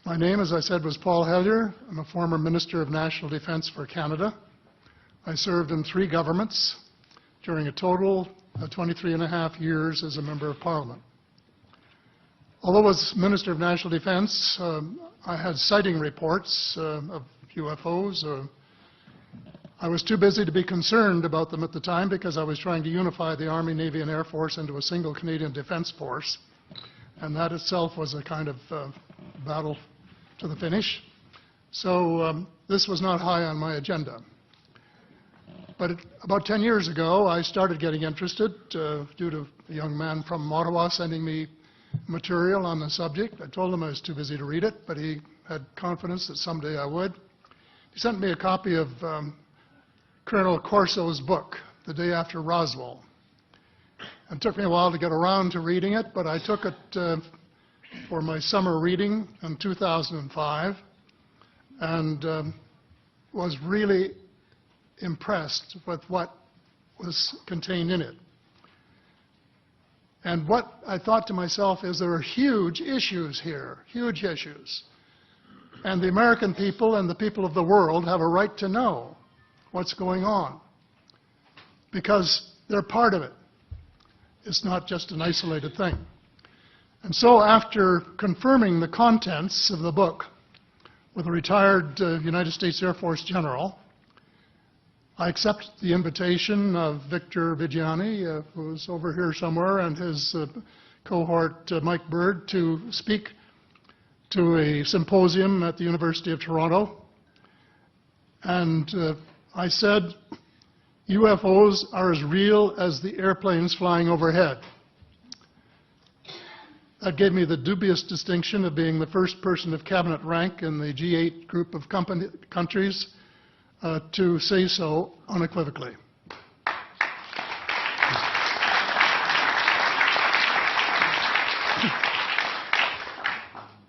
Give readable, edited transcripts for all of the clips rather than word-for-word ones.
My name, as I said, was Paul Hellyer. I'm a former Minister of National Defense for Canada. I served in 3 governments during a total of 23.5 years as a Member of Parliament. Although as Minister of National Defense, I had sighting reports of UFOs. I was too busy to be concerned about them at the time because I was trying to unify the Army, Navy, and Air Force into a single Canadian Defence Force. And that itself was a kind of battle to the finish. So this was not high on my agenda. But about 10 years ago, I started getting interested due to a young man from Ottawa sending me material on the subject. I told him I was too busy to read it, but he had confidence that someday I would. He sent me a copy of Colonel Corso's book, The Day After Roswell. It took me a while to get around to reading it, but I took it for my summer reading in 2005 and was really impressed with what was contained in it. And what I thought to myself is there are huge issues here, huge issues. And the American people and the people of the world have a right to know what's going on because they're part of it. It's not just an isolated thing. And so after confirming the contents of the book with a retired United States Air Force general, I accept the invitation of Victor Vigiani, who's over here somewhere, and his cohort, Mike Bird, to speak to a symposium at the University of Toronto. And I said, UFOs are as real as the airplanes flying overhead. That gave me the dubious distinction of being the first person of cabinet rank in the G8 group of countries to say so unequivocally.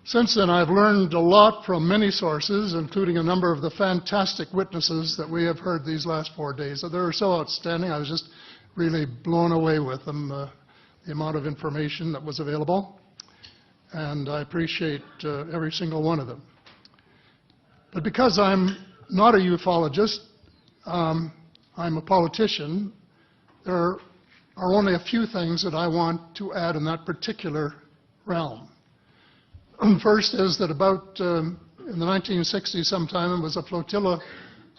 Since then, I've learned a lot from many sources, including a number of the fantastic witnesses that we have heard these last 4 days. They were so outstanding, I was just really blown away with them, the amount of information that was available. And I appreciate every single one of them. But because I'm not a ufologist, I'm a politician, there are only a few things that I want to add in that particular realm. First is that about in the 1960s sometime, there was a flotilla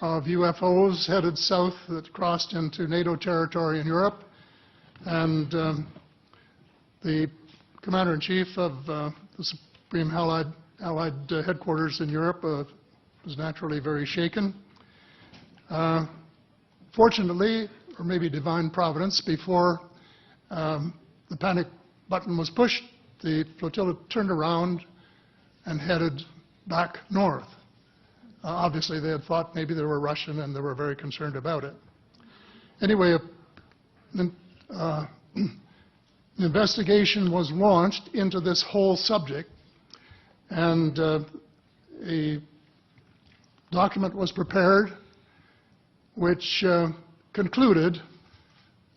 of UFOs headed south that crossed into NATO territory in Europe. And the Commander-in-Chief of the Supreme Allied Headquarters in Europe was naturally very shaken. Fortunately, or maybe divine providence, before the panic button was pushed, the flotilla turned around and headed back north. Obviously, they had thought maybe they were Russian and they were very concerned about it. Anyway, an investigation was launched into this whole subject, and a document was prepared which concluded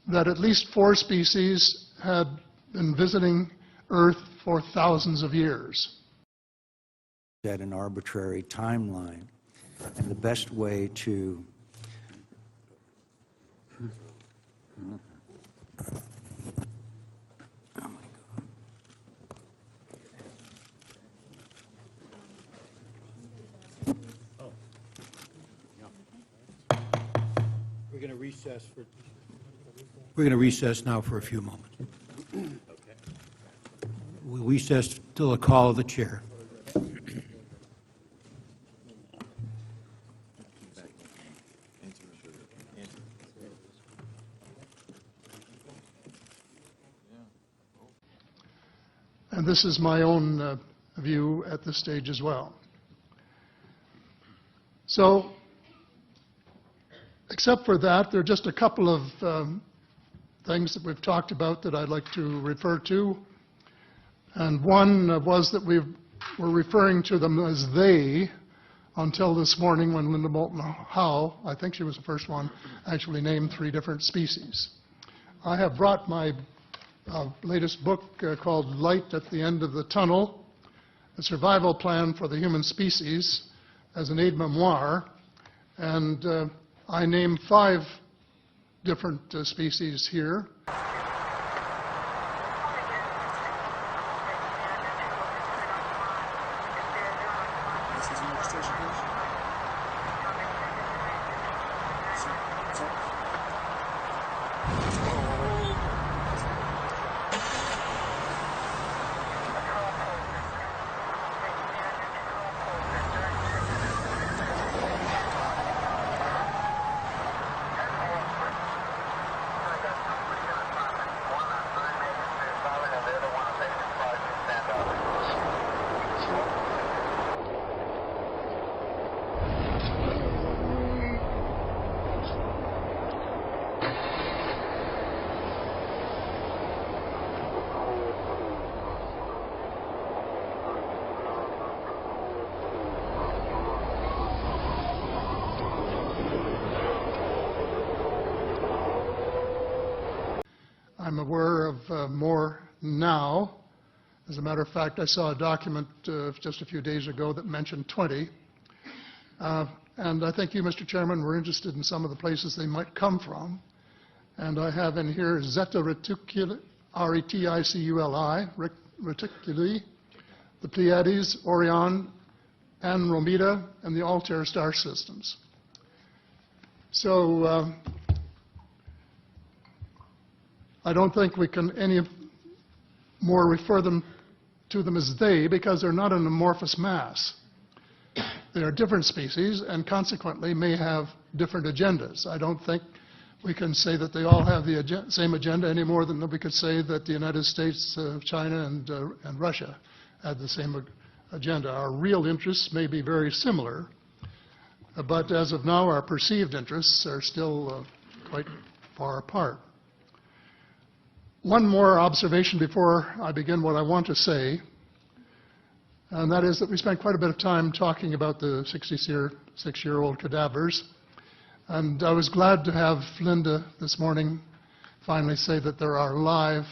that at least 4 species had been visiting Earth for thousands of years. At an arbitrary timeline, and the best way to We're going to recess now for a few moments. We'll recess till a call of the chair. And this is my own view at this stage as well. So, except for that, there are just a couple of things that we've talked about that I'd like to refer to. And one was that we were referring to them as they until this morning when Linda Moulton Howe, I think she was the first one, actually named 3 different species. I have brought my latest book called Light at the End of the Tunnel, a survival plan for the human species as an aide-memoire, and I name 5 different species here. I'm aware of more now. As a matter of fact, I saw a document just a few days ago that mentioned 20. And I think you, Mr. Chairman, were interested in some of the places they might come from. And I have in here Zeta Reticuli, R-E-T-I-C-U-L-I, Reticuli, the Pleiades, Orion, Andromeda, and the Altair star systems. So I don't think we can any more refer to them as they, because they're not an amorphous mass. They are different species and consequently may have different agendas. I don't think we can say that they all have the same agenda any more than we could say that the United States, China, and Russia had the same agenda. Our real interests may be very similar, but as of now, our perceived interests are still quite far apart. One more observation before I begin what I want to say, and that is that we spent quite a bit of time talking about the 66-year-old cadavers. And I was glad to have Linda this morning finally say that there are live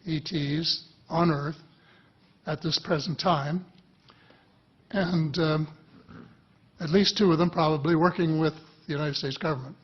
ETs on Earth at this present time, and at least 2 of them probably working with the United States government.